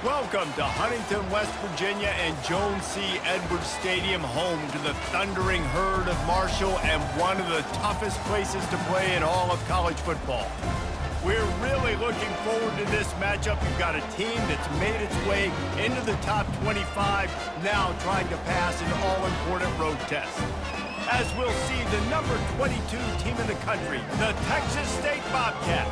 Welcome to Huntington, West Virginia and Jones C. Edwards Stadium, home to the thundering herd of Marshall and one of the toughest places to play in all of college football. We're really looking forward to this matchup. You've got a team that's made its way into the top 25, now trying to pass an all-important road test. As we'll see, the number 22 team in the country, the Texas State Bobcats,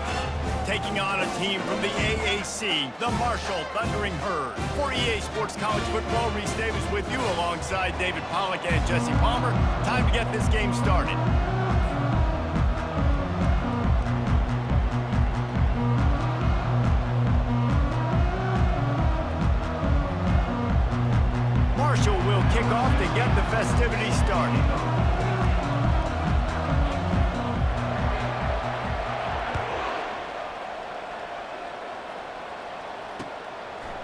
taking on a team from the AAC, the Marshall Thundering Herd. For EA Sports College Football, Reese Davis with you alongside David Pollack and Jesse Palmer. Time to get this game started. Marshall will kick off to get the festivities started.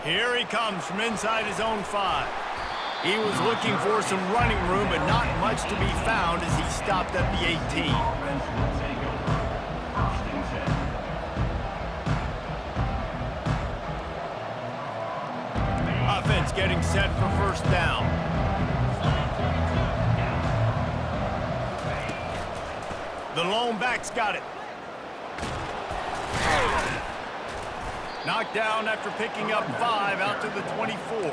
Here he comes from inside his own 5. He was looking for some running room, but not much to be found as he stopped at the 18. Offense getting set for first down. The lone back's got it. Knocked down after picking up 5 out to the 24.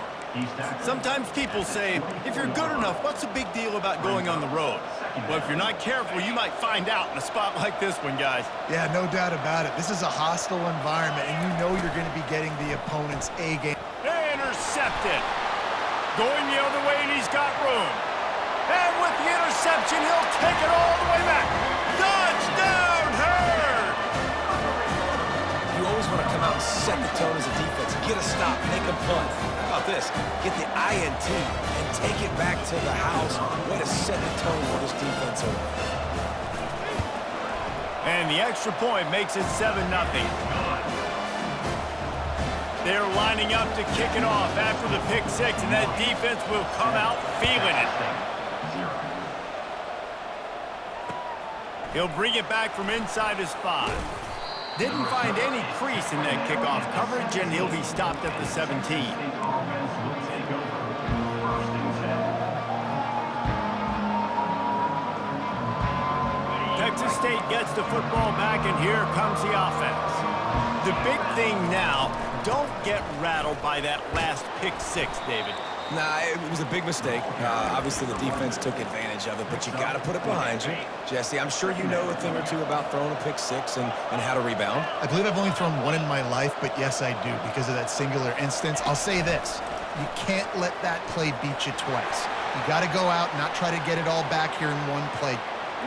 Sometimes people say, if you're good enough, what's the big deal about going on the road? Well, if you're not careful, you might find out in a spot like this one, guys. Yeah, no doubt about it. This is a hostile environment, and you know you're going to be getting the opponent's A game. Intercepted. Going the other way, and he's got room. And with the interception, he'll take it all the way back. Touchdown, Herd! You always want to come out and set the tone as a defense. Get a stop, make a punt. How about this? Get the INT and take it back to the house. Way to set the tone for this defense. And the extra point makes it 7-0. They're lining up to kick it off after the pick 6, and that defense will come out feeling it. He'll bring it back from inside his 5. Didn't find any crease in that kickoff coverage, and he'll be stopped at the 17. Texas State gets the football back, and here comes the offense. The big thing now, don't get rattled by that last pick 6, David. Nah, it was a big mistake. Obviously, the defense took advantage of it, but you got to put it behind you. Jesse, I'm sure you know a thing or two about throwing a pick 6 and how to rebound. I believe I've only thrown one in my life, but yes, I do, because of that singular instance. I'll say this. You can't let that play beat you twice. You got to go out and not try to get it all back here in one play.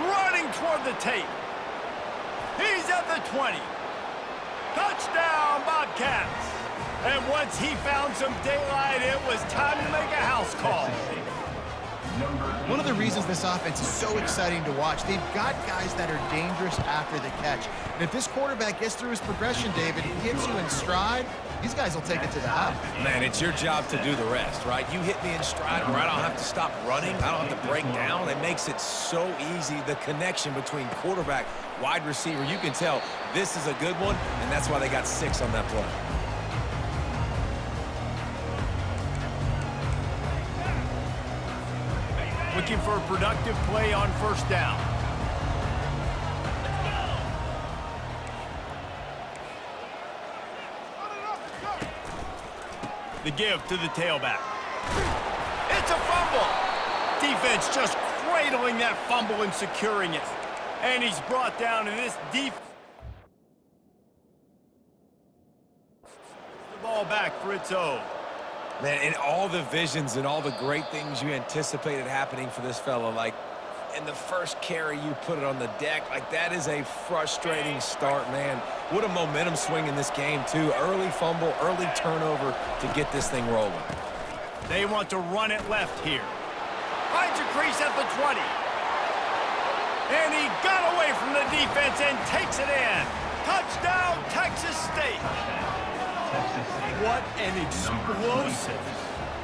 Running toward the tape. He's at the 20. Touchdown, Bobcats. And once he found some daylight, it was time to make a house call. One of the reasons this offense is so exciting to watch, they've got guys that are dangerous after the catch. And if this quarterback gets through his progression, David, he hits you in stride, these guys will take it to the house. Man, it's your job to do the rest, right? You hit me in stride where I don't have to stop running. I don't have to break down. It makes it so easy, the connection between quarterback, wide receiver. You can tell this is a good one, and that's why they got 6 on that play. Looking for a productive play on first down. The give to the tailback. It's a fumble. Defense just cradling that fumble and securing it. And he's brought down to this defense. The ball back for its own. Man, and all the visions and all the great things you anticipated happening for this fella, like in the first carry you put it on the deck, like that is a frustrating start, man. What a momentum swing in this game, too. Early fumble, early turnover to get this thing rolling. They want to run it left here. Finds a crease at the 20. And he got away from the defense and takes it in. Touchdown, Texas State. What an explosive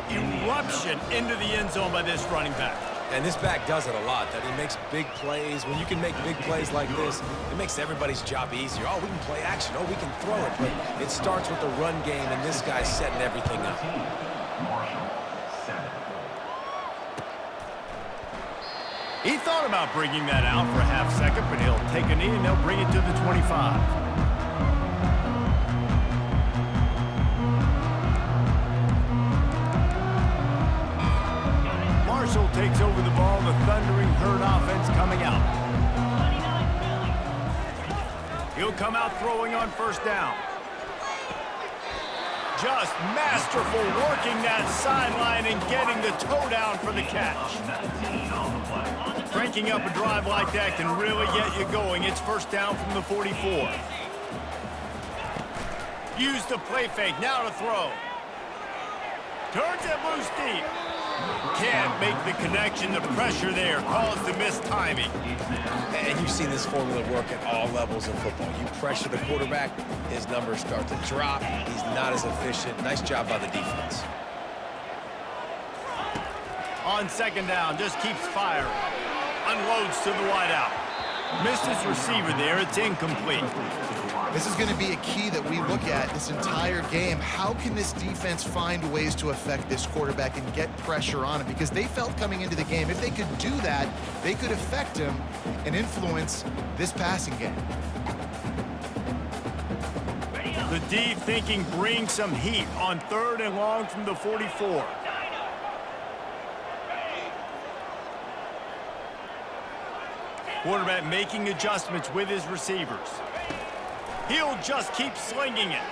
eruption into the end zone by this running back. And this back does it a lot, that he makes big plays. When you can make big plays like this, it makes everybody's job easier. Oh, we can play action. Oh, we can throw it. But it starts with the run game, and this guy's setting everything up. He thought about bringing that out for a half second, but he'll take a knee and they'll bring it to the 25. Marshall takes over the ball. The thundering herd offense coming out. He'll come out throwing on first down. Just masterful working that sideline and getting the toe down for the catch. Cranking up a drive like that can really get you going. It's first down from the 44. Use the play fake. Now to throw. Turns it loose deep. Can't make the connection. The pressure there caused the missed timing. And you've seen this formula work at all levels of football. You pressure the quarterback, his numbers start to drop. He's not as efficient. Nice job by the defense. On second down, just keeps firing. Unloads to the wideout. Missed his receiver there. It's incomplete. This is going to be a key that we look at this entire game. How can this defense find ways to affect this quarterback and get pressure on him? Because they felt coming into the game, if they could do that, they could affect him and influence this passing game. The D thinking bring some heat on third and long from the 44. Quarterback making adjustments with his receivers. He'll just keep slinging it.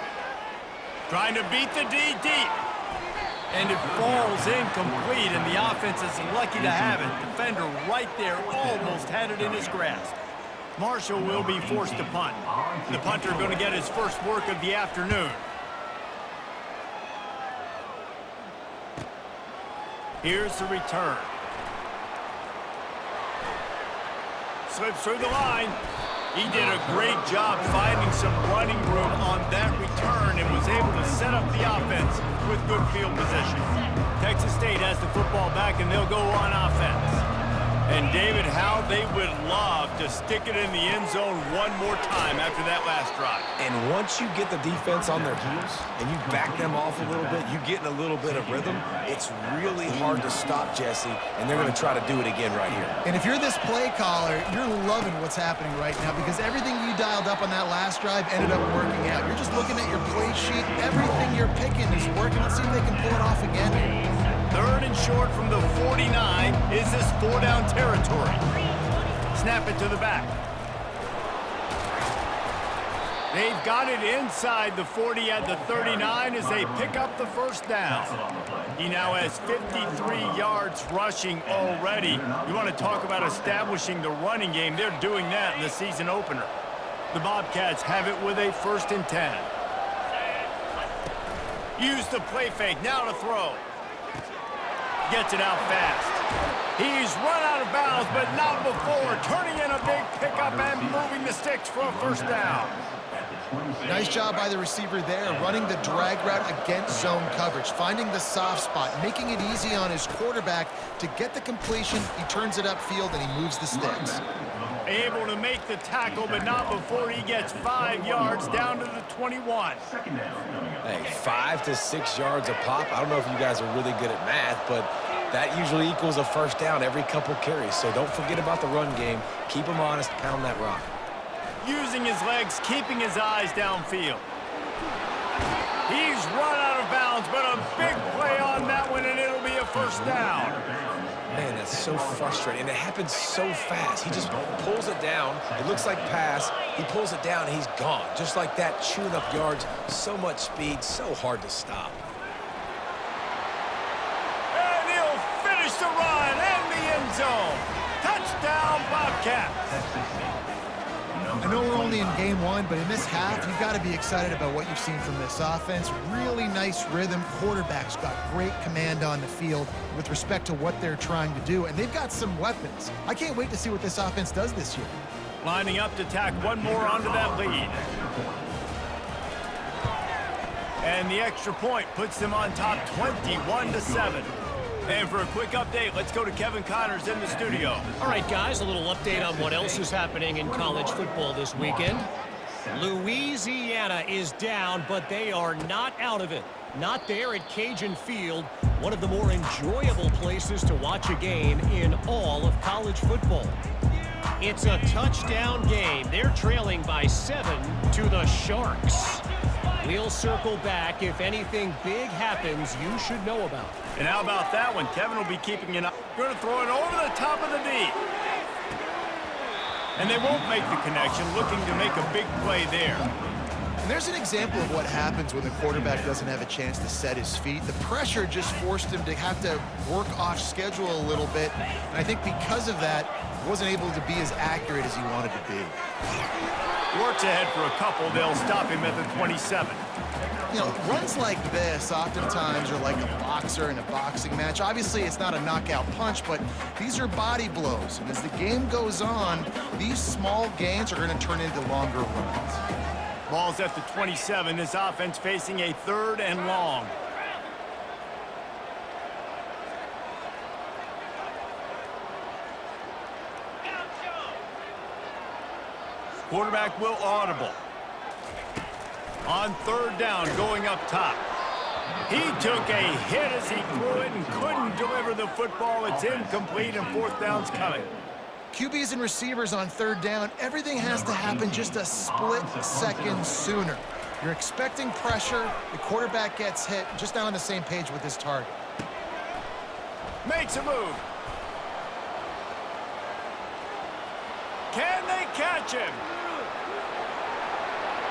Trying to beat the D deep. And it falls incomplete, and the offense is lucky to have it. Defender right there almost had it in his grasp. Marshall will be forced to punt. The punter going to get his first work of the afternoon. Here's the return. Slips through the line. He did a great job finding some running room on that return and was able to set up the offense with good field position. Texas State has the football back, and they'll go on offense. And, David, how they would love to stick it in the end zone one more time after that last drive. And once you get the defense on their heels and you back them off a little bit, you get in a little bit of rhythm, it's really hard to stop Jesse, and they're going to try to do it again right here. And if you're this play caller, you're loving what's happening right now because everything you dialed up on that last drive ended up working out. You're just looking at your play sheet. Everything you're picking is working. Let's see if they can pull it off again here. Third and short from the 49. Is this four-down territory? Snap it to the back. They've got it inside the 40 at the 39 as they pick up the first down. He now has 53 yards rushing already. You want to talk about establishing the running game. They're doing that in the season opener. The Bobcats have it with a 1st and 10. Use the play fake. Now to throw. Gets it out fast. He's run out of bounds, but not before. Turning in a big pickup and moving the sticks for a first down. Nice job by the receiver there, running the drag route against zone coverage, finding the soft spot, making it easy on his quarterback to get the completion. He turns it upfield, and he moves the sticks. Able to make the tackle, but not before he gets 5 yards down to the 21. Hey, 5 to 6 yards a pop. I don't know if you guys are really good at math, but that usually equals a first down every couple carries. So don't forget about the run game. Keep him honest, pound that rock. Using his legs, keeping his eyes downfield. He's run out of bounds, but a big play on that one, and it'll be a first down. Man, that's so frustrating. And it happens so fast. He just pulls it down. It looks like pass. He pulls it down, and he's gone. Just like that, chewing up yards. So much speed, so hard to stop. And he'll finish the run and the end zone. Touchdown, Bobcats. I know we're only in game one, but in this half, you've got to be excited about what you've seen from this offense. Really nice rhythm. Quarterback's got great command on the field with respect to what they're trying to do, and they've got some weapons. I can't wait to see what this offense does this year. Lining up to tack one more onto that lead. And the extra point puts them on top 21-7. And for a quick update, let's go to Kevin Connors in the studio. All right, guys, a little update on what else is happening in college football this weekend. Louisiana is down, but they are not out of it. Not there at Cajun Field, one of the more enjoyable places to watch a game in all of college football. It's a touchdown game. They're trailing by 7 to the Sharks. We'll circle back if anything big happens you should know about. And how about that one? Kevin will be keeping an eye. Going to throw it over the top of the knee. And they won't make the connection, looking to make a big play there. And there's an example of what happens when the quarterback doesn't have a chance to set his feet. The pressure just forced him to have to work off schedule a little bit. And I think because of that, he wasn't able to be as accurate as he wanted to be. Works ahead for a couple. They'll stop him at the 27. You know, runs like this oftentimes are like a boxer in a boxing match. Obviously, it's not a knockout punch, but these are body blows. And as the game goes on, these small gains are going to turn into longer runs. Ball's at the 27. This offense facing a 3rd and long. Quarterback will audible. On 3rd down, going up top. He took a hit as he threw it and couldn't deliver the football. It's incomplete, and 4th down's coming. QBs and receivers on 3rd down, everything has to happen just a split second sooner. You're expecting pressure, the quarterback gets hit, just not on the same page with his target. Makes a move. Can they catch him?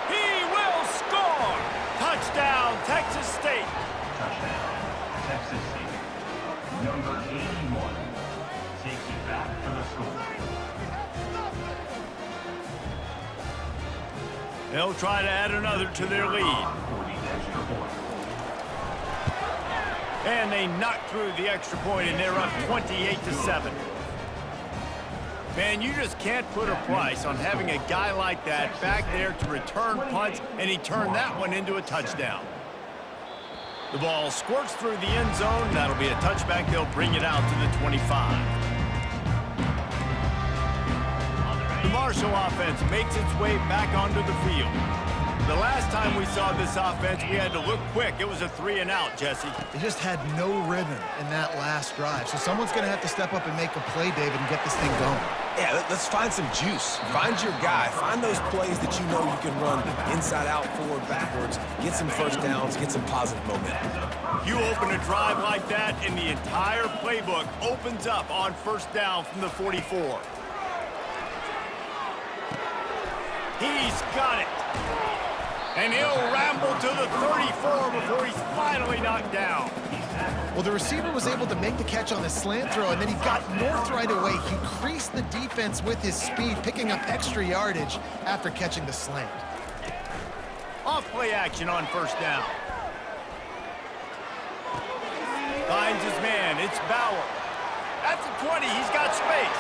He will score! Touchdown, Texas State. Touchdown, Texas State. Number 81 takes it back for the score. They'll try to add another to their lead. And they knock through the extra point, and they're up 28-7. Man, you just can't put a price on having a guy like that back there to return punts, and he turned that one into a touchdown. The ball squirts through the end zone. That'll be a touchback. They'll bring it out to the 25. The Marshall offense makes its way back onto the field. The last time we saw this offense, we had to look quick. It was a 3-and-out, Jesse. They just had no rhythm in that last drive. So someone's going to have to step up and make a play, David, and get this thing going. Yeah, let's find some juice. Find your guy. Find those plays that you know you can run inside out, forward, backwards. Get some first downs. Get some positive momentum. You open a drive like that, and the entire playbook opens up on 1st down from the 44. He's got it. And he'll ramble to the 34 before he's finally knocked down. Well, the receiver was able to make the catch on the slant throw, and then he got north right away. He creased the defense with his speed, picking up extra yardage after catching the slant. Off play action on 1st down. Finds his man. It's Bauer. At the 20, he's got space.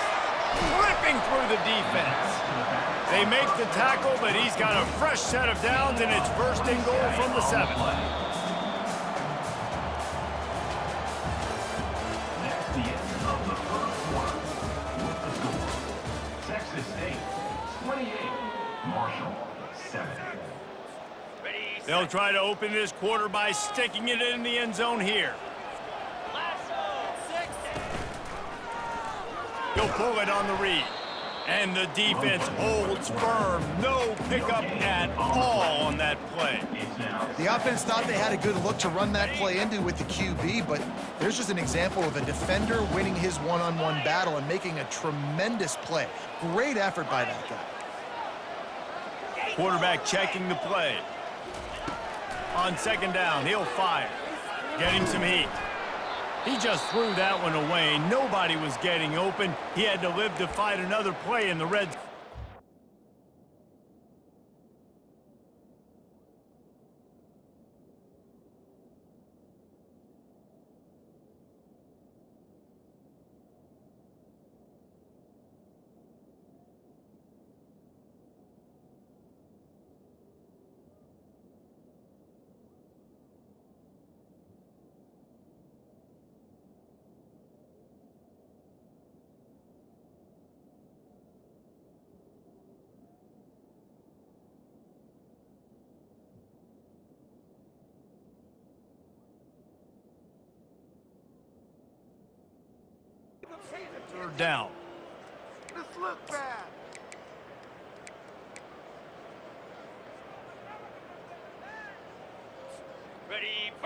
Ripping through the defense. They make the tackle, but he's got a fresh set of downs, and it's 1st and goal from the 7. That's the end of the 1st quarter. With the score, Texas State 28, Marshall 7. They'll try to open this quarter by sticking it in the end zone here. He'll pull it on the read. And the defense holds firm. No pickup at all on that play. The offense thought they had a good look to run that play into with the QB, but there's just an example of a defender winning his one-on-one battle and making a tremendous play. Great effort by that guy. Quarterback checking the play. On 2nd down, he'll fire. Getting some heat. He just threw that one away. Nobody was getting open. He had to live to fight another play in the red zone. Third down. This looks bad.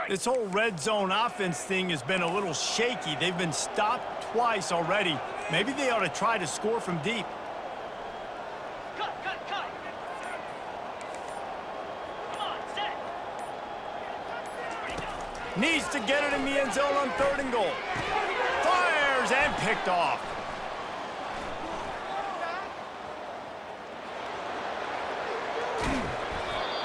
This whole red zone offense thing has been a little shaky. They've been stopped twice already. Maybe they ought to try to score from deep. Cut. Come on, set. Needs to get it in the end zone on 3rd and goal. Fires and picked off.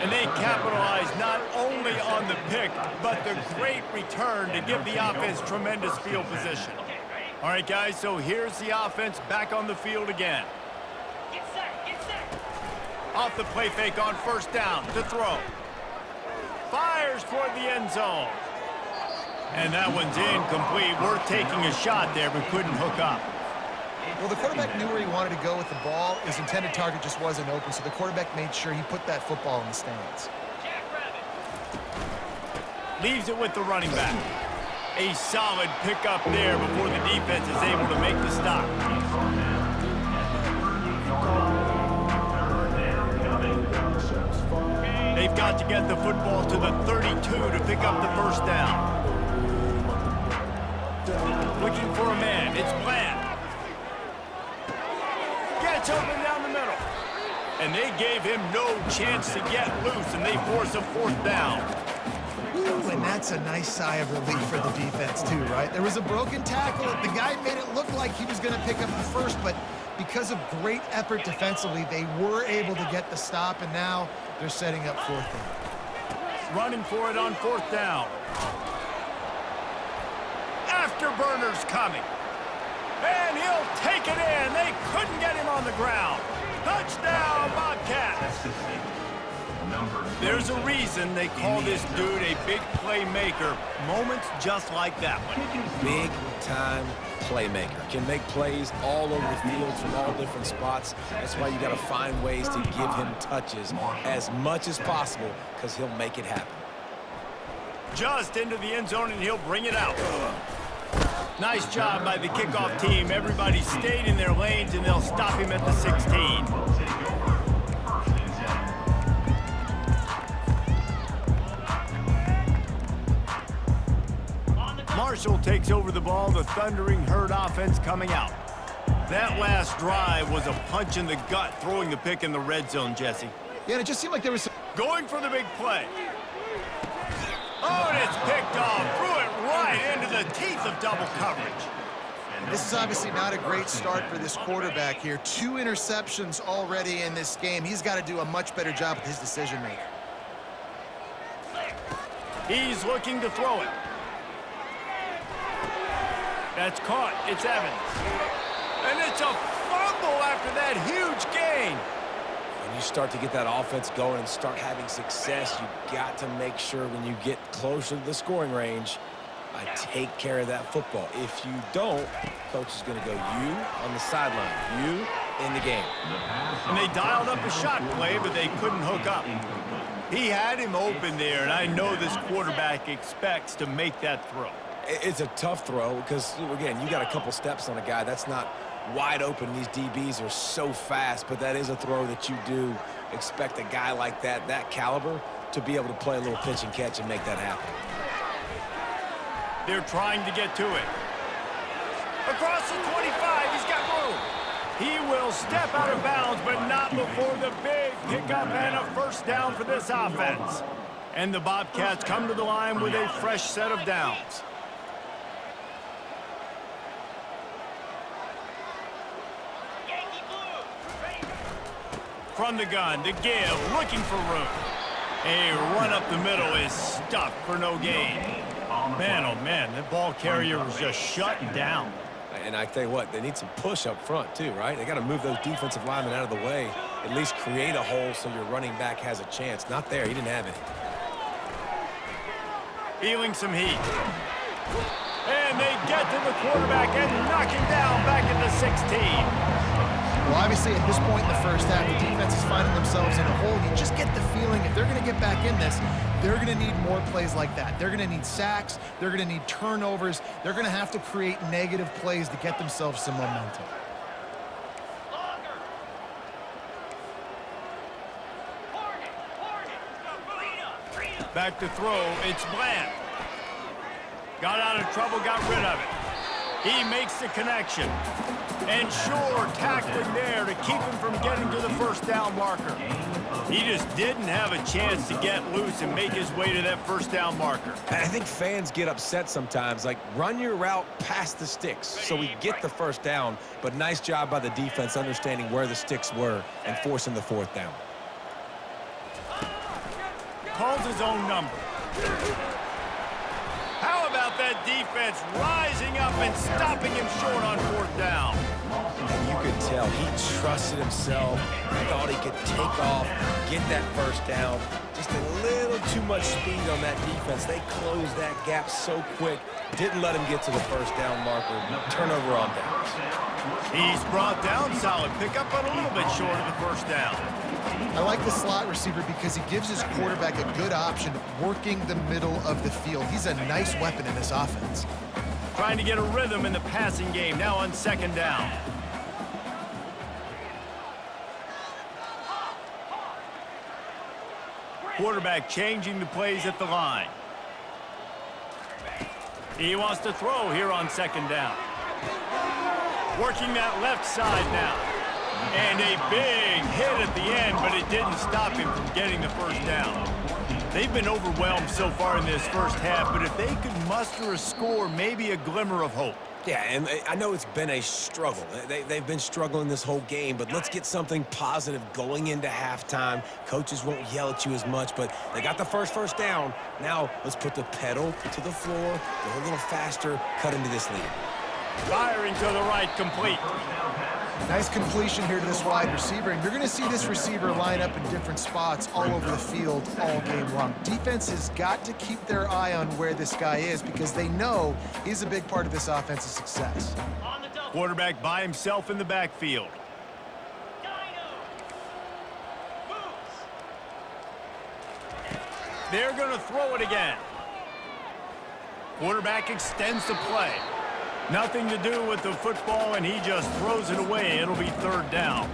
And they capitalize not only on the pick, but the great return to give the offense tremendous field position. All right, guys, so here's the offense back on the field again. Get set. Off the play fake on 1st down to throw. Fires toward the end zone. And that one's incomplete. Worth taking a shot there, but couldn't hook up. Well, the quarterback knew where he wanted to go with the ball. His intended target just wasn't open, so the quarterback made sure he put that football in the stands. Leaves it with the running back. A solid pickup there before the defense is able to make the stop. They've got to get the football to the 32 to pick up the 1st down. Looking for a man. It's Bland. Gets open down the middle. And they gave him no chance to get loose, and they force a 4th down. Ooh, and that's a nice sigh of relief for the defense, too, right? There was a broken tackle. The guy made it look like he was going to pick up the 1st, but because of great effort defensively, they were able to get the stop, and now they're setting up 4th down. Running for it on 4th down. Afterburners coming. And he'll take it in. They couldn't get him on the ground. Touchdown, Bobcats. There's a reason they call this dude a big playmaker. Moments just like that one. Big-time playmaker. Can make plays all over the field from all different spots. That's why you got to find ways to give him touches as much as possible, because he'll make it happen. Just into the end zone, and he'll bring it out. Nice job by the kickoff team. Everybody stayed in their lanes, and they'll stop him at the 16. Marshall takes over the ball. The Thundering Herd offense coming out. That last drive was a punch in the gut, throwing the pick in the red zone, Jesse. Yeah, and it just seemed like there was some... Going for the big play. Oh, and it's picked off. Threw it right into the teeth of double coverage. This is obviously not a great start for this quarterback here. 2 interceptions already in this game. He's got to do a much better job with his decision-making. He's looking to throw it. That's caught. It's Evans. And it's a fumble after that huge gain. When you start to get that offense going and start having success, you got to make sure when you get closer to the scoring range, take care of that football. If you don't, coach is going to go you on the sideline, you in the game. And they dialed up a shot play, but they couldn't hook up. He had him open there, and I know this quarterback expects to make that throw. It's a tough throw because, again, you got a couple steps on a guy. That's not wide open. These DBs are so fast, but that is a throw that you do expect a guy like that caliber, to be able to play a little pitch and catch and make that happen. They're trying to get to it. Across the 25, he's got room. He will step out of bounds, but not before the big pickup and a 1st down for this offense. And the Bobcats come to the line with a fresh set of downs. From the gun, to give, looking for room. A run up the middle is stuffed for no gain. Man, oh man, that ball carrier was just shut down. And I tell you what, they need some push up front too, right? They got to move those defensive linemen out of the way, at least create a hole so your running back has a chance. Not there, he didn't have it. Feeling some heat. And they get to the quarterback and knock him down back at the 16. Well, obviously, at this point in the first half, the defense is finding themselves in a hole. You just get the feeling if they're going to get back in this, they're going to need more plays like that. They're going to need sacks. They're going to need turnovers. They're going to have to create negative plays to get themselves some momentum. Back to throw, it's Bland. Got out of trouble, got rid of it. He makes the connection. And sure, tackling there to keep him from getting to the first down marker. He just didn't have a chance to get loose and make his way to that first down marker. I think fans get upset sometimes, like run your route past the sticks so we get the first down, but nice job by the defense understanding where the sticks were and forcing the fourth down. Calls his own number. How about that defense rising up and stopping him short on fourth down? And you could tell he trusted himself. He thought he could take off, get that first down. Just a little too much speed on that defense. They closed that gap so quick. Didn't let him get to the first down marker. Turnover on downs. He's brought down solid pickup, but a little bit short of the first down. I like the slot receiver because he gives his quarterback a good option working the middle of the field. He's a nice weapon in this offense. Trying to get a rhythm in the passing game, now on second down. Quarterback changing the plays at the line. He wants to throw here on second down. Working that left side now. And a big hit at the end, but it didn't stop him from getting the first down. They've been overwhelmed so far in this first half, but if they could muster a score, maybe a glimmer of hope. Yeah, and I know it's been a struggle. They've been struggling this whole game, but let's get something positive going into halftime. Coaches won't yell at you as much, but they got the first down. Now let's put the pedal to the floor, go a little faster, cut into this lead. Firing to the right, complete. Nice completion here to this wide receiver, and you're going to see this receiver line up in different spots all over the field all game long. Defense has got to keep their eye on where this guy is because they know he's a big part of this offense's success. Quarterback by himself in the backfield. They're going to throw it again. Quarterback extends the play. Nothing to do with the football, and he just throws it away. It'll be third down.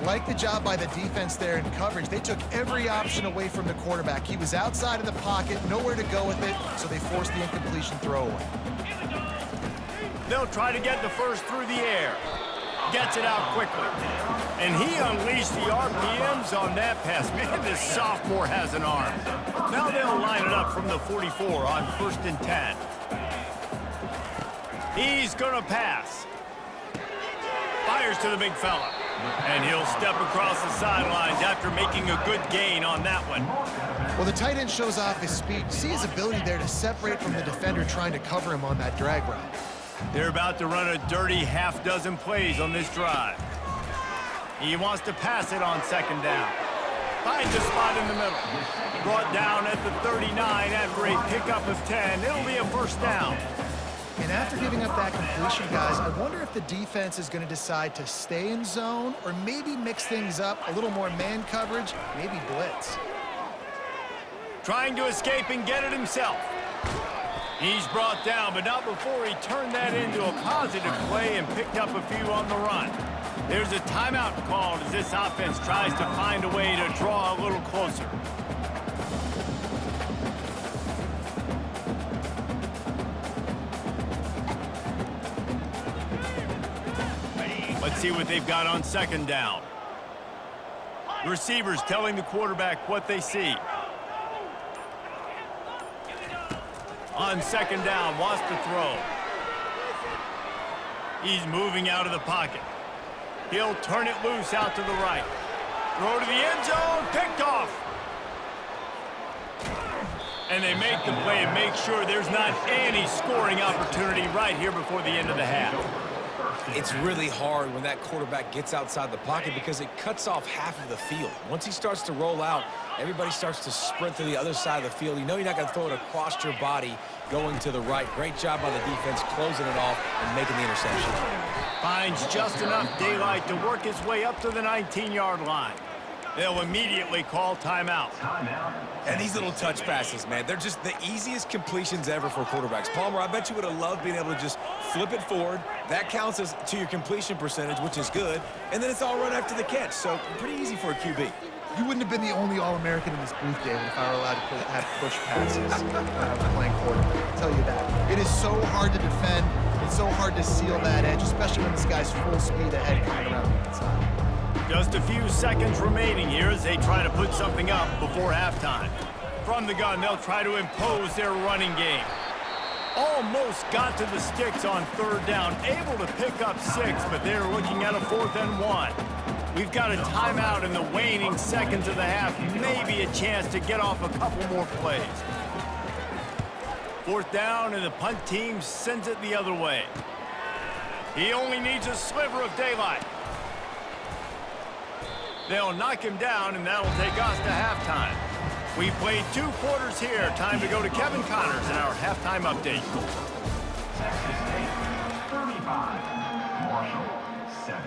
Like the job by the defense there in coverage. They took every option away from the quarterback. He was outside of the pocket, nowhere to go with it, so they forced the incompletion throwaway. They'll try to get the first through the air. Gets it out quickly. And he unleashed the RPMs on that pass. Man, this sophomore has an arm. Now they'll line it up from the 44 on 1st and 10. He's going to pass. Fires to the big fella. And he'll step across the sidelines after making a good gain on that one. Well, the tight end shows off his speed. See his ability there to separate from the defender trying to cover him on that drag route. They're about to run a dirty half-dozen plays on this drive. He wants to pass it on second down. Finds a spot in the middle. Brought down at the 39 after a pickup of 10. It'll be a first down. And after giving up that completion, guys, I wonder if the defense is going to decide to stay in zone or maybe mix things up, a little more man coverage, maybe blitz. Trying to escape and get it himself. He's brought down, but not before he turned that into a positive play and picked up a few on the run. There's a timeout called as this offense tries to find a way to draw a little closer. Let's see what they've got on second down. Receivers telling the quarterback what they see. On second down, wants to throw. He's moving out of the pocket. He'll turn it loose out to the right. Throw to the end zone, picked off. And they make the play and make sure there's not any scoring opportunity right here before the end of the half. It's really hard when that quarterback gets outside the pocket because it cuts off half of the field. Once he starts to roll out, everybody starts to sprint to the other side of the field. You know you're not going to throw it across your body going to the right. Great job by the defense closing it off and making the interception. Finds just enough daylight to work his way up to the 19-yard line. They'll immediately call timeout. And these little touch passes, man, they're just the easiest completions ever for quarterbacks. Palmer, I bet you would have loved being able to just flip it forward. That counts as to your completion percentage, which is good. And then it's all run after the catch, so pretty easy for a QB. You wouldn't have been the only All-American in this booth, David, if I were allowed to have push passes when I was playing quarterback. I'll tell you that. It is so hard to defend. It's so hard to seal that edge, especially when this guy's full speed ahead coming around the inside. Just a few seconds remaining here as they try to put something up before halftime. From the gun, they'll try to impose their running game. Almost got to the sticks on third down, able to pick up 6, but they're looking at a 4th and 1. We've got a timeout in the waning seconds of the half, maybe a chance to get off a couple more plays. 4th down, and the punt team sends it the other way. He only needs a sliver of daylight. They'll knock him down, and that'll take us to halftime. We've played 2 quarters here. Time to go to Kevin Connors in our halftime update. Texas State, 35. Marshall, 7.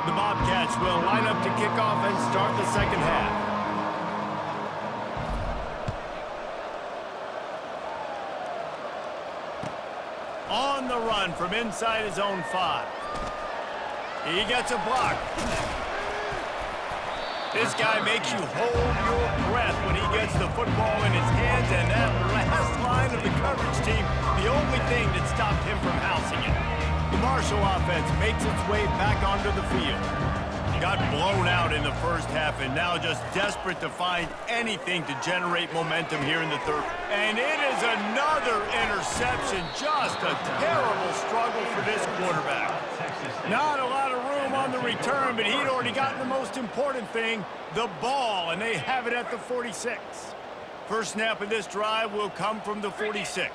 The Bobcats will line up to kick off and start the second half. On the run from inside his own 5. He gets a block. This guy makes you hold your breath when he gets the football in his hands, and that last line of the coverage team, the only thing that stopped him from housing it. The Marshall offense makes its way back onto the field. Got blown out in the first half and now just desperate to find anything to generate momentum here in the third. And it is another interception. Just a terrible struggle for this quarterback. Not a lot of room on the return, but he'd already gotten the most important thing, the ball, and they have it at the 46. First snap of this drive will come from the 46.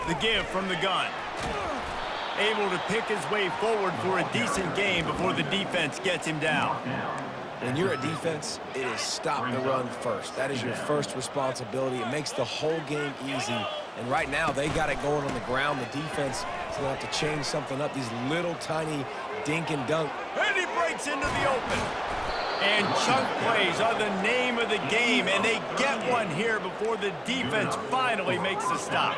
The give from the gun. Able to pick his way forward for a decent game before the defense gets him down. When you're a defense, it is stop the run first. That is your first responsibility. It makes the whole game easy. And right now, they got it going on the ground. The defense is going to have to change something up. These little tiny dink and dunk. And he breaks into the open. And chunk plays are the name of the game, and they get one here before the defense finally makes the stop.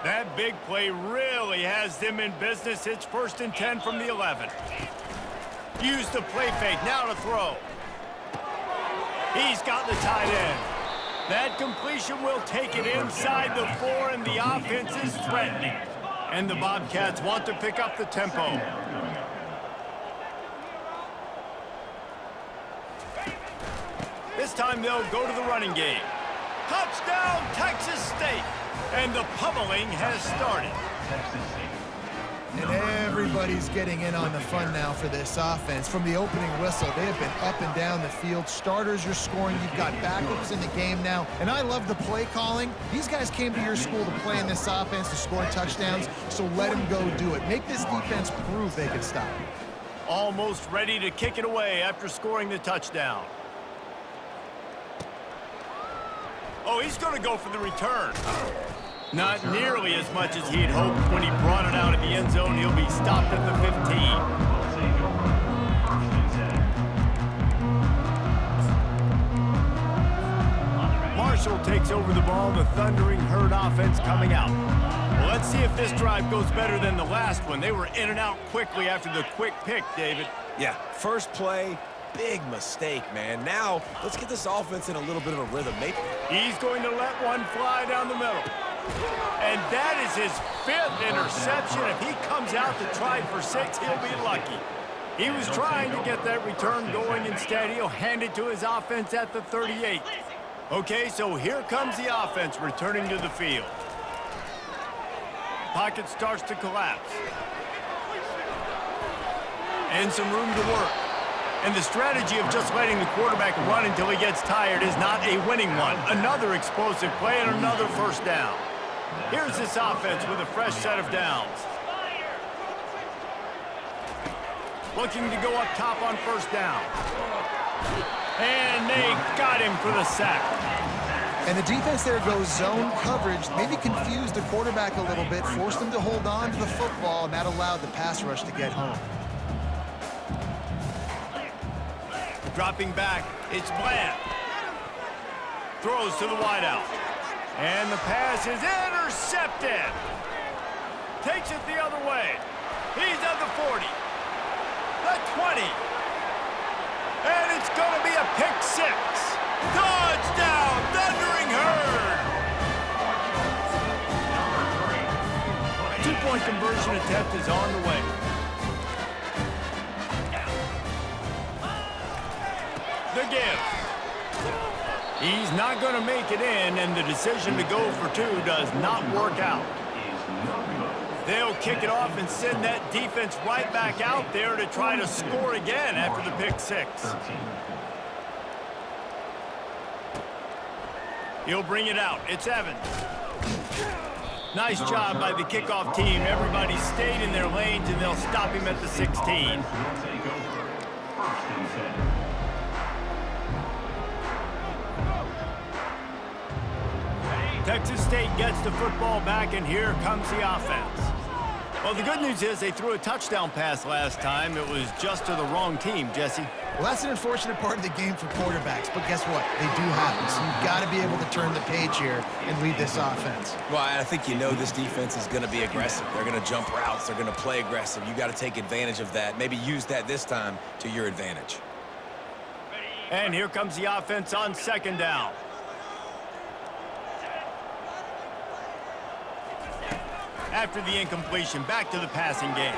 That big play really has them in business. It's 1st and 10 from the 11. Use the play fake, now to throw. He's got the tight end. That completion will take it inside the 4, and the offense is threatening. And the Bobcats want to pick up the tempo. This time they'll go to the running game. Touchdown, Texas State! And the pummeling has started. And everybody's getting in on the fun now for this offense. From the opening whistle, they have been up and down the field. Starters are scoring. You've got backups in the game now. And I love the play calling. These guys came to your school to play in this offense, to score touchdowns, so let them go do it. Make this defense prove they can stop it. Almost ready to kick it away after scoring the touchdown. Oh, he's going to go for the return. Not nearly as much as he'd hoped when he brought it out of the end zone. He'll be stopped at the 15. Marshall takes over the ball. The Thundering Herd offense coming out. Well, let's see if this drive goes better than the last one. They were in and out quickly after the quick pick, David. Yeah, first play, big mistake, man. Now, let's get this offense in a little bit of a rhythm. Maybe he's going to let one fly down the middle. And that is his 5th interception. If he comes out to try for 6, he'll be lucky. He was trying to get that return going. Instead, he'll hand it to his offense at the 38. Okay, so here comes the offense returning to the field. Pocket starts to collapse. And some room to work. And the strategy of just letting the quarterback run until he gets tired is not a winning one. Another explosive play and another first down. Here's this offense with a fresh set of downs. Looking to go up top on first down. And they got him for the sack. And the defense there goes zone coverage, maybe confused the quarterback a little bit, forced him to hold on to the football, and that allowed the pass rush to get home. Dropping back, it's Bland. Throws to the wideout. And the pass is intercepted. Takes it the other way. He's at the 40. The 20. And it's going to be a pick six. Touchdown, Thundering Herd. Two-point conversion attempt is on the way. The give. He's not going to make it in, and the decision to go for two does not work out. They'll kick it off and send that defense right back out there to try to score again after the pick six. He'll bring it out. It's Evans. Nice job by the kickoff team. Everybody stayed in their lanes, and they'll stop him at the 16. Texas State gets the football back, and here comes the offense. Well, the good news is they threw a touchdown pass last time. It was just to the wrong team, Jesse. Well, that's an unfortunate part of the game for quarterbacks, but guess what? They do happen, so you've got to be able to turn the page here and lead this offense. Well, I think you know this defense is going to be aggressive. They're going to jump routes. They're going to play aggressive. You got to take advantage of that. Maybe use that this time to your advantage. And here comes the offense on second down. After the incompletion, back to the passing game.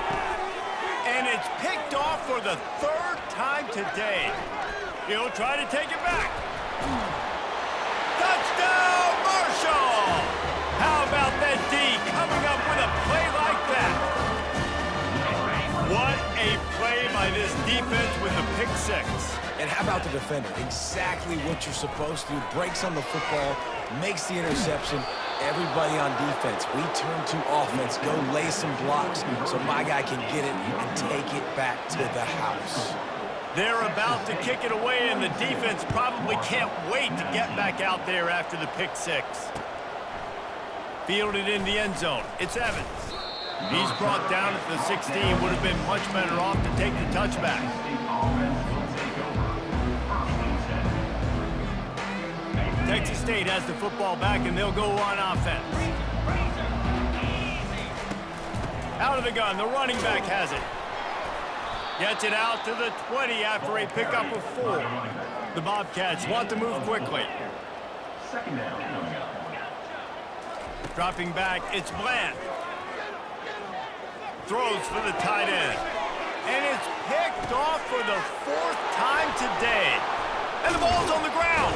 And it's picked off for the third time today. He'll try to take it back. Touchdown, Marshall! How about that D coming up with a play like that? What a play by this defense with the pick six. And how about the defender? Exactly what you're supposed to do. Breaks on the football, makes the interception. Everybody on defense, we turn to offense, go lay some blocks so my guy can get it and take it back to the house. They're about to kick it away, and the defense probably can't wait to get back out there after the pick six. Fielded in the end zone. It's Evans. He's brought down at the 16. Would have been much better off to take the touchback. Texas State has the football back, and they'll go on offense. Out of the gun, the running back has it. Gets it out to the 20 after a pickup of 4. The Bobcats want to move quickly. Dropping back, it's Bland. Throws for the tight end. And it's picked off for the 4th time today. And the ball's on the ground.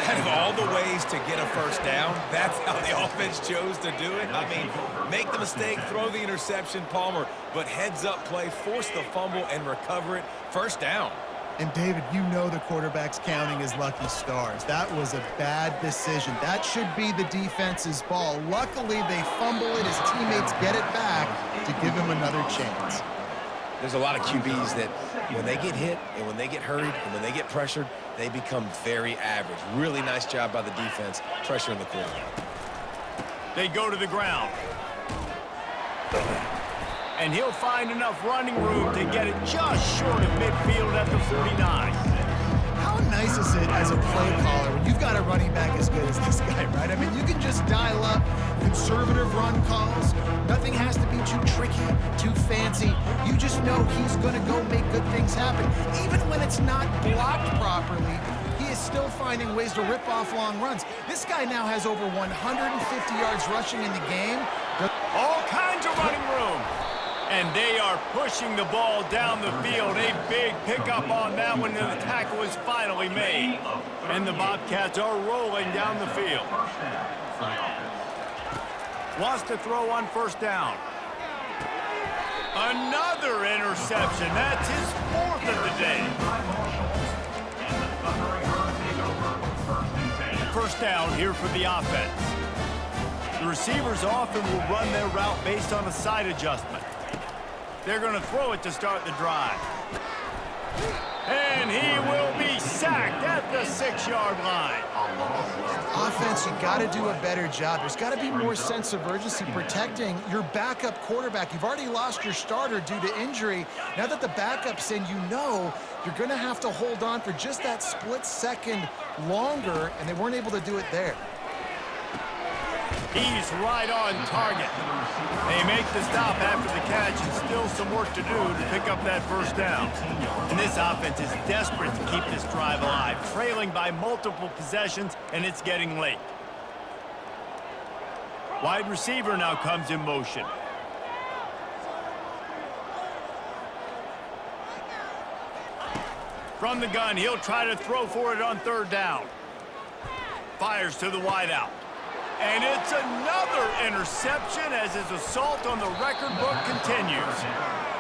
Out of all the ways to get a first down, that's how the offense chose to do it. I mean, make the mistake, throw the interception, Palmer, but heads-up play, force the fumble, and recover it. First down. And, David, you know the quarterback's counting his lucky stars. That was a bad decision. That should be the defense's ball. Luckily, they fumble it. His teammates get it back to give him another chance. There's a lot of QBs that when they get hit and when they get hurried and when they get pressured, they become very average. Really nice job by the defense, pressuring the quarterback. They go to the ground. And he'll find enough running room to get it just short of midfield at the 49. How nice is it as a play caller when you've got a running back as good as this guy, right? I mean, you can just dial up conservative run calls. Nothing has to be too tricky, too fancy. You just know he's going to go make good things happen. Even when it's not blocked properly, he is still finding ways to rip off long runs. This guy now has over 150 yards rushing in the game. All kinds of running room. And they are pushing the ball down the field. A big pickup on that one, and the tackle is finally made. And the Bobcats are rolling down the field. Wants to throw on first down. Another interception. That's his 4th of the day. First down here for the offense. The receivers often will run their route based on a side adjustment. They're going to throw it to start the drive. And he will be sacked at the 6-yard line. Offense, you got to do a better job. There's got to be more sense of urgency protecting your backup quarterback. You've already lost your starter due to injury. Now that the backup's in, you know you're going to have to hold on for just that split second longer, and they weren't able to do it there. He's right on target. They make the stop after the catch, and still some work to do to pick up that first down. And this offense is desperate to keep this drive alive, trailing by multiple possessions, and it's getting late. Wide receiver now comes in motion. From the gun, he'll try to throw for it on 3rd down. Fires to the wideout. And it's another interception as his assault on the record book continues.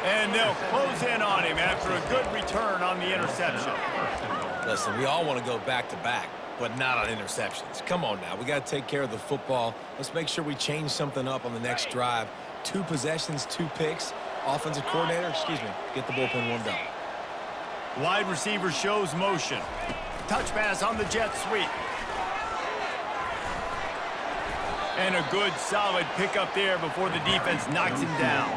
And they'll close in on him after a good return on the interception. Listen, we all want to go back-to-back, but not on interceptions. Come on now. We got to take care of the football. Let's make sure we change something up on the next drive. 2 possessions, 2 picks. Offensive coordinator, get the bullpen warmed up. Wide receiver shows motion. Touch pass on the jet sweep. And a good, solid pickup there before the defense knocks him down.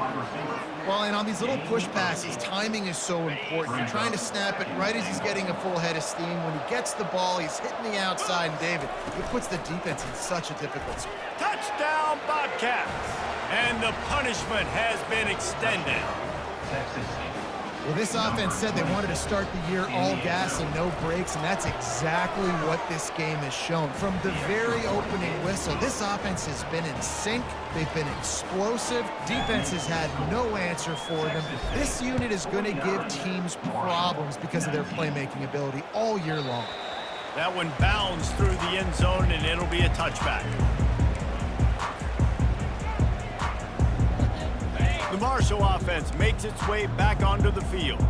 Well, and on these little push passes, timing is so important. You're trying to snap it right as he's getting a full head of steam. When he gets the ball, he's hitting the outside, and David, it puts the defense in such a difficult spot. Touchdown, Bobcats! And the punishment has been extended. Well, this offense said they wanted to start the year all gas and no brakes, and that's exactly what this game has shown. From the very opening whistle, this offense has been in sync. They've been explosive. Defense has had no answer for them. This unit is going to give teams problems because of their playmaking ability all year long. That one bounds through the end zone, and it'll be a touchback. The Marshall offense makes its way back onto the field.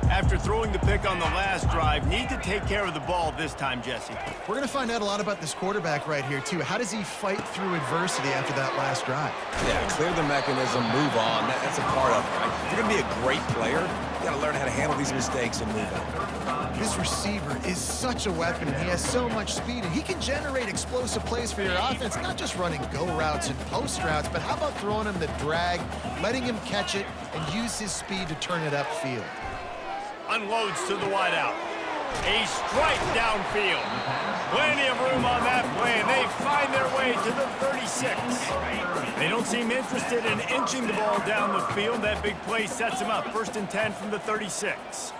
After throwing the pick on the last drive, need to take care of the ball this time, Jesse. We're going to find out a lot about this quarterback right here, too. How does he fight through adversity after that last drive? Yeah, clear the mechanism, move on. That's a part of it, right? If you're going to be a great player, you got to learn how to handle these mistakes and move on. This receiver is such a weapon. He has so much speed, and he can generate explosive plays for your offense, not just running go routes and post routes, but how about throwing him the drag, letting him catch it, and use his speed to turn it upfield. Unloads to the wideout. A strike downfield. Plenty of room on that play, and they find their way to the 36. They don't seem interested in inching the ball down the field. That big play sets him up. 1st and 10 from the 36.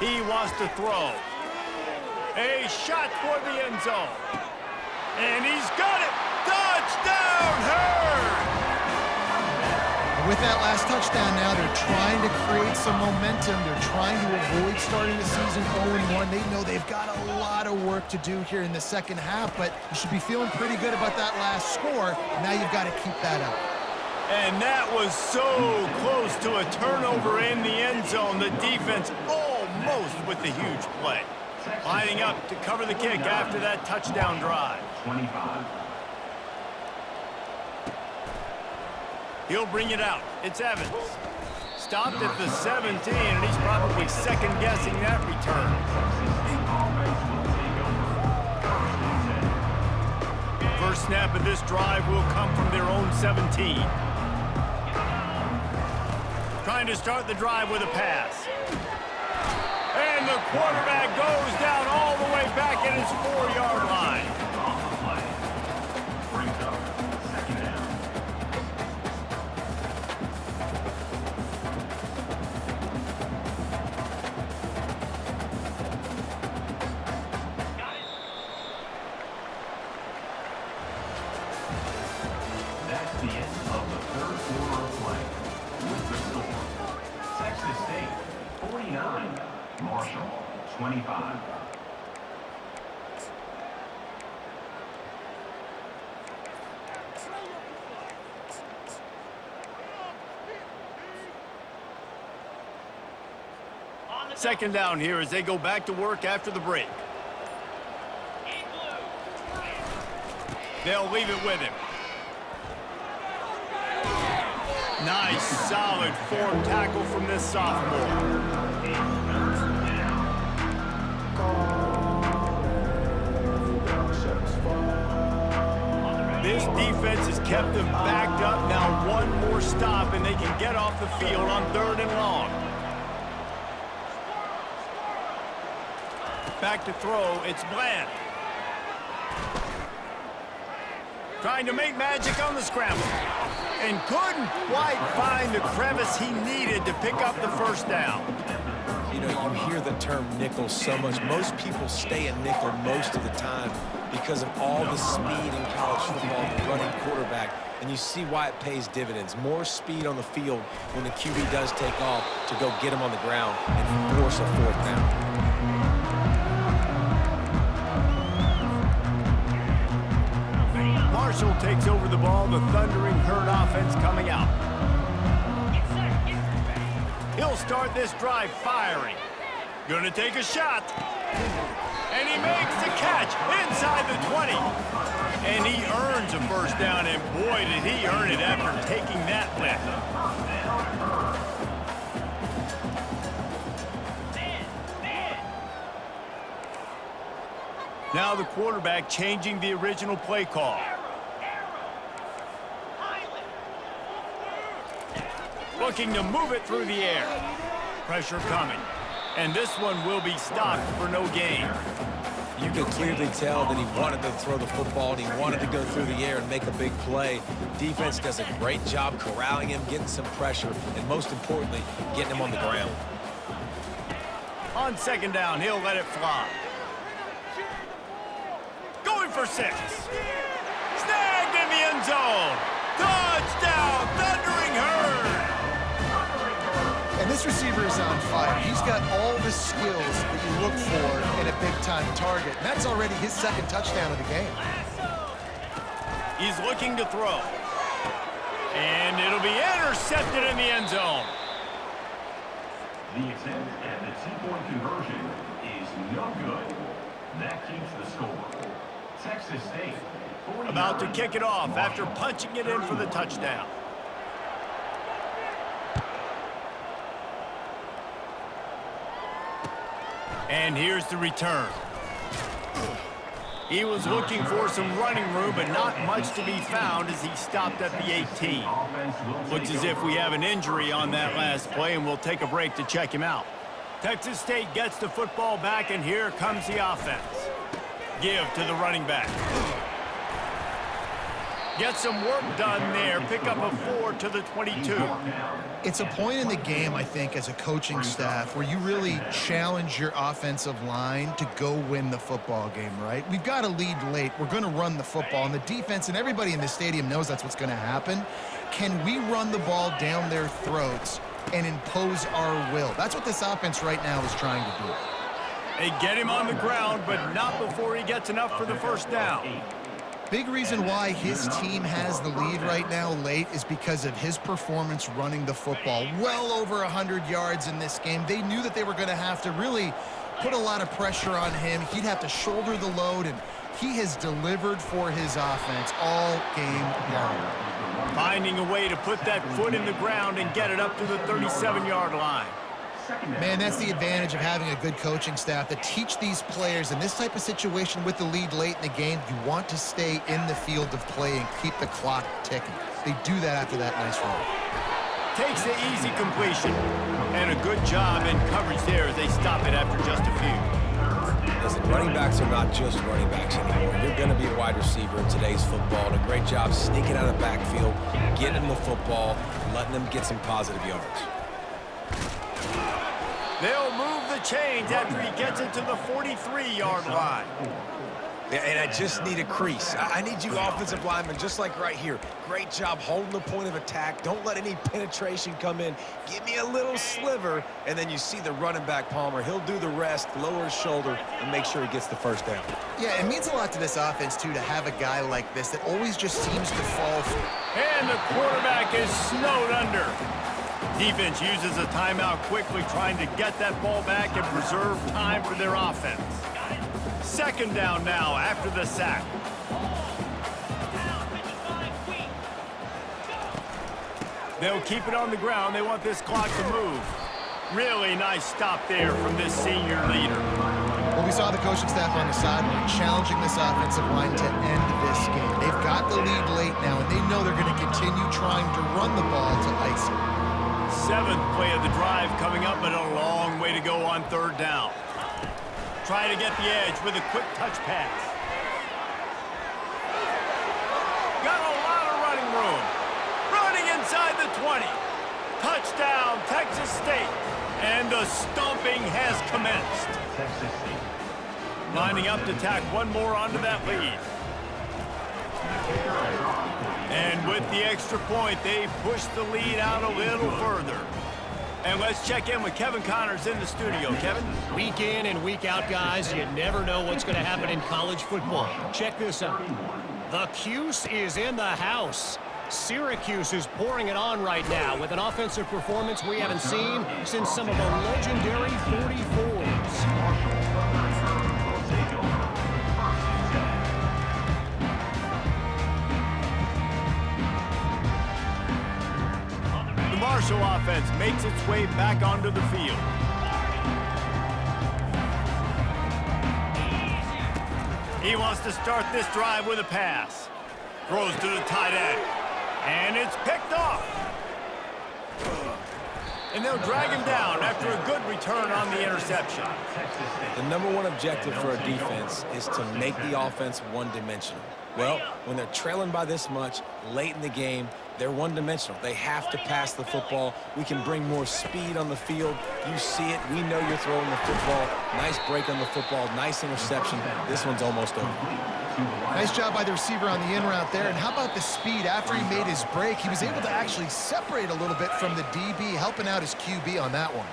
He wants to throw. A shot for the end zone. And he's got it. Touchdown, Herd! With that last touchdown now, they're trying to create some momentum. They're trying to avoid starting the season 0-1. They know they've got a lot of work to do here in the second half, but you should be feeling pretty good about that last score. Now you've got to keep that up. And that was so close to a turnover in the end zone. The defense almost with the huge play. Lining up to cover the kick after that touchdown drive. 25. He'll bring it out. It's Evans. Stopped at the 17, and he's probably second-guessing that return. First snap of this drive will come from their own 17. Trying to start the drive with a pass. And the quarterback goes down all the way back at his 4-yard line. That's the end of the 3rd quarter of play. With the score, Texas State 49, Marshall 25. Second down here as they go back to work after the break. They'll leave it with him. Nice, solid form tackle from this sophomore. This defense has kept them backed up. Now one more stop, and they can get off the field on 3rd and long. Back to throw, it's Bland. Trying to make magic on the scramble. And couldn't quite find the crevice he needed to pick up the first down. You know, you hear the term nickel so much. Most people stay a nickel most of the time because of all the speed in college football, the running quarterback. And you see why it pays dividends. More speed on the field when the QB does take off to go get him on the ground and force a 4th down. Marshall takes over the ball, the Thundering Herd offense coming out. He'll start this drive firing. Gonna take a shot. And he makes the catch inside the 20. And he earns a first down, and boy, did he earn it after taking that lift. Now the quarterback changing the original play call. Looking to move it through the air. Pressure coming. And this one will be stopped for no gain. You could clearly tell that he wanted to throw the football and he wanted to go through the air and make a big play. Defense does a great job corralling him, getting some pressure, and most importantly, getting him on the ground. On 2nd down, he'll let it fly. Going for 6. Snagged in the end zone. Touchdown, Thundering Herd. And this receiver is on fire. He's got all the skills that you look for in a big-time target. And that's already his 2nd touchdown of the game. He's looking to throw. And it'll be intercepted in the end zone. The attempt at the 2-point conversion is no good. That keeps the score. Texas State. About to kick it off after punching it in for the touchdown. And here's the return. He was looking for some running room, but not much to be found as he stopped at the 18. Looks as if we have an injury on that last play, and we'll take a break to check him out. Texas State gets the football back, and here comes the offense. Give to the running back. Get some work done there. Pick up a 4 to the 22. It's a point in the game, I think, as a coaching staff where you really challenge your offensive line to go win the football game, right? We've got to lead late. We're going to run the football, and the defense and everybody in the stadium knows that's what's going to happen. Can we run the ball down their throats and impose our will? That's what this offense right now is trying to do. They get him on the ground, but not before he gets enough for the first down. Big reason why his team has the lead right now late is because of his performance running the football. Well over 100 yards in this game. They knew that they were going to have to really put a lot of pressure on him. He'd have to shoulder the load, and he has delivered for his offense all game long. Finding a way to put that foot in the ground and get it up to the 37-yard line. Man, that's the advantage of having a good coaching staff that teach these players in this type of situation with the lead late in the game. You want to stay in the field of play and keep the clock ticking. They do that after that nice run. Takes the easy completion, and a good job in coverage there as they stop it after just a few. Listen, running backs are not just running backs anymore. You're going to be a wide receiver in today's football. And a great job sneaking out of the backfield, getting them the football, letting them get some positive yards. They'll move the chains after he gets it to the 43-yard line. Yeah, and I just need a crease. I need you offensive linemen, just like right here. Great job holding the point of attack. Don't let any penetration come in. Give me a little sliver, and then you see the running back, Palmer. He'll do the rest, lower his shoulder, and make sure he gets the first down. Yeah, it means a lot to this offense, too, to have a guy like this that always just seems to fall. And the quarterback is snowed under. Defense uses a timeout quickly, trying to get that ball back and preserve time for their offense. Second down now after the sack. They'll keep it on the ground. They want this clock to move. Really nice stop there from this senior leader. Well, we saw the coaching staff on the sideline challenging this offensive line to end this game. They've got the lead late now, and they know they're going to continue trying to run the ball to ice it. Seventh play of the drive coming up, but a long way to go on third down. Trying to get the edge with a quick touch pass. Got a lot of running room. Running inside the 20. Touchdown, Texas State. And the stomping has commenced. Texas State. Lining up to tack one more onto that lead. And with the extra point, they push the lead out a little further. And let's check in with Kevin Connors in the studio. Kevin? Week in and week out, guys, you never know what's going to happen in college football. Check this out. The Cuse is in the house. Syracuse is pouring it on right now with an offensive performance we haven't seen since some of the legendary 44s. The Marshall offense makes its way back onto the field. He wants to start this drive with a pass. Throws to the tight end. And it's picked off. And they'll drag him down after a good return on the interception. The number one objective for a defense is to make the offense one-dimensional. Well, when they're trailing by this much late in the game, they're one-dimensional. They have to pass the football. We can bring more speed on the field. You see it. We know you're throwing the football. Nice break on the football. Nice interception. This one's almost over. Nice job by the receiver on the in route there. And how about the speed after he made his break? He was able to actually separate a little bit from the DB, helping out his QB on that one.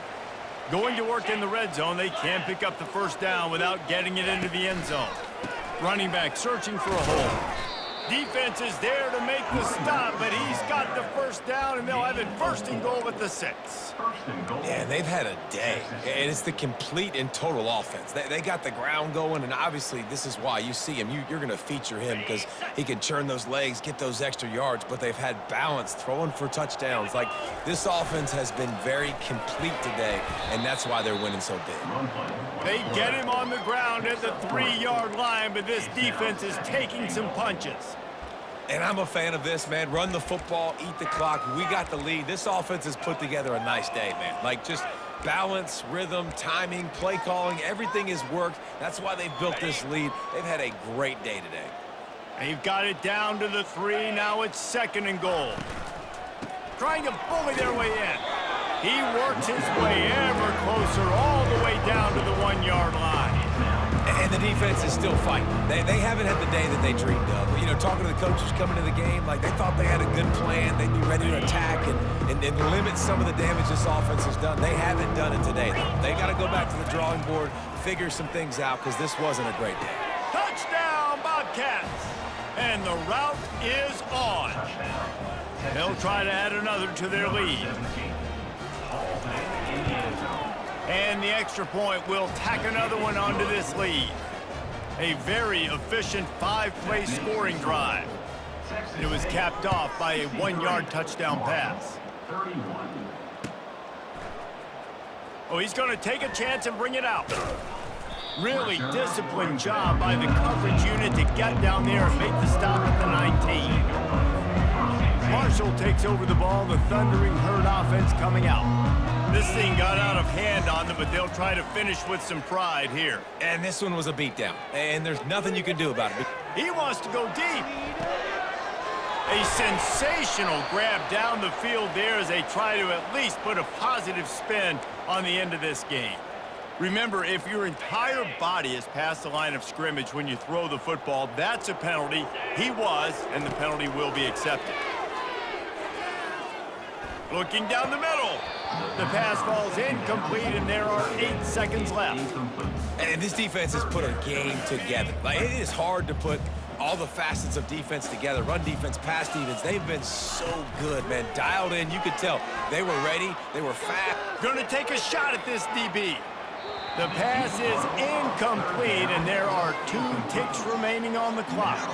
Going to work in the red zone, they can't pick up the first down without getting it into the end zone. Running back searching for a hole. Defense is there to make the stop, but he's got the first down, and they'll have it first and goal at the 6. Yeah, they've had a day, and it's the complete and total offense. They got the ground going, and obviously this is why you see him. You're going to feature him because he can churn those legs, get those extra yards, but they've had balance, throwing for touchdowns. Like, this offense has been very complete today, and that's why they're winning so big. They get him on the ground at the 3-yard line, but this defense is taking some punches. And I'm a fan of this, man. Run the football, eat the clock. We got the lead. This offense has put together a nice day, man. Like, just balance, rhythm, timing, play calling, everything has worked. That's why they've built this lead. They've had a great day today. They've got it down to the 3. Now it's second and goal. Trying to bully their way in. He works his way ever closer all the way down to the 1-yard line. And the defense is still fighting. They haven't had the day that they dreamed of. You know, talking to the coaches coming to the game, like, they thought they had a good plan. They'd be ready to attack and limit some of the damage this offense has done. They haven't done it today, though. They got to go back to the drawing board, figure some things out, because this wasn't a great day. Touchdown, Bobcats! And the route is on. They'll try to add another to their lead. And the extra point will tack another one onto this lead. A very efficient 5-play scoring drive. It was capped off by a 1-yard touchdown pass. Oh, he's going to take a chance and bring it out. Really disciplined job by the coverage unit to get down there and make the stop at the 19. Marshall takes over the ball, the Thundering Herd offense coming out. This thing got out of hand on them, but they'll try to finish with some pride here. And this one was a beatdown, and there's nothing you can do about it. He wants to go deep. A sensational grab down the field there as they try to at least put a positive spin on the end of this game. Remember, if your entire body is past the line of scrimmage when you throw the football, that's a penalty. He was, and the penalty will be accepted. Looking down the middle. The pass falls incomplete, and there are 8 seconds left. And this defense has put a game together. Like, it is hard to put all the facets of defense together, run defense, pass defense. They've been so good, man. Dialed in, you could tell. They were ready, they were fast. Gonna take a shot at this DB. The pass is incomplete, and there are 2 ticks remaining on the clock.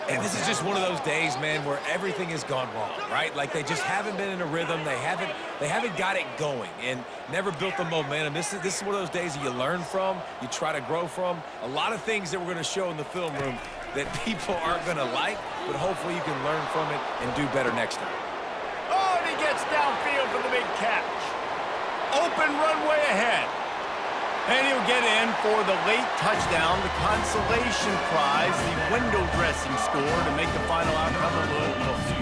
And this is just one of those days, man, where everything has gone wrong, right? Like they just haven't been in a rhythm. They haven't got it going and never built the momentum. This is one of those days that you learn from, you try to grow from. A lot of things that we're going to show in the film room that people aren't going to like, but hopefully you can learn from it and do better next time. Oh, and he gets downfield for the big catch. Open runway ahead. And he'll get in for the late touchdown, the consolation prize, the window dressing score to make the final outcome a little closer.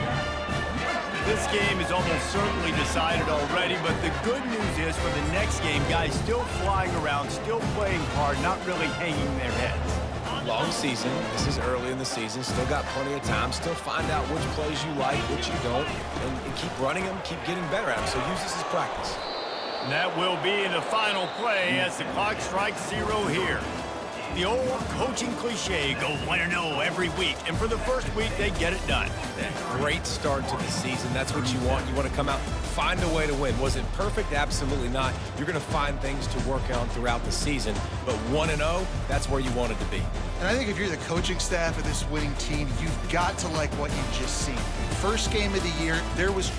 This game is almost certainly decided already, but the good news is for the next game, guys still flying around, still playing hard, not really hanging their heads. Long season. This is early in the season. Still got plenty of time. Still find out which plays you like, which you don't, and keep running them, keep getting better at them. So use this as practice. And that will be the final play as the clock strikes 0 here. The old coaching cliche, go 1-0 every week. And for the first week, they get it done. Great start to the season. That's what you want. You want to come out, find a way to win. Was it perfect? Absolutely not. You're going to find things to work on throughout the season. But 1-0, that's where you want it to be. And I think if you're the coaching staff of this winning team, you've got to like what you've just seen. First game of the year, there was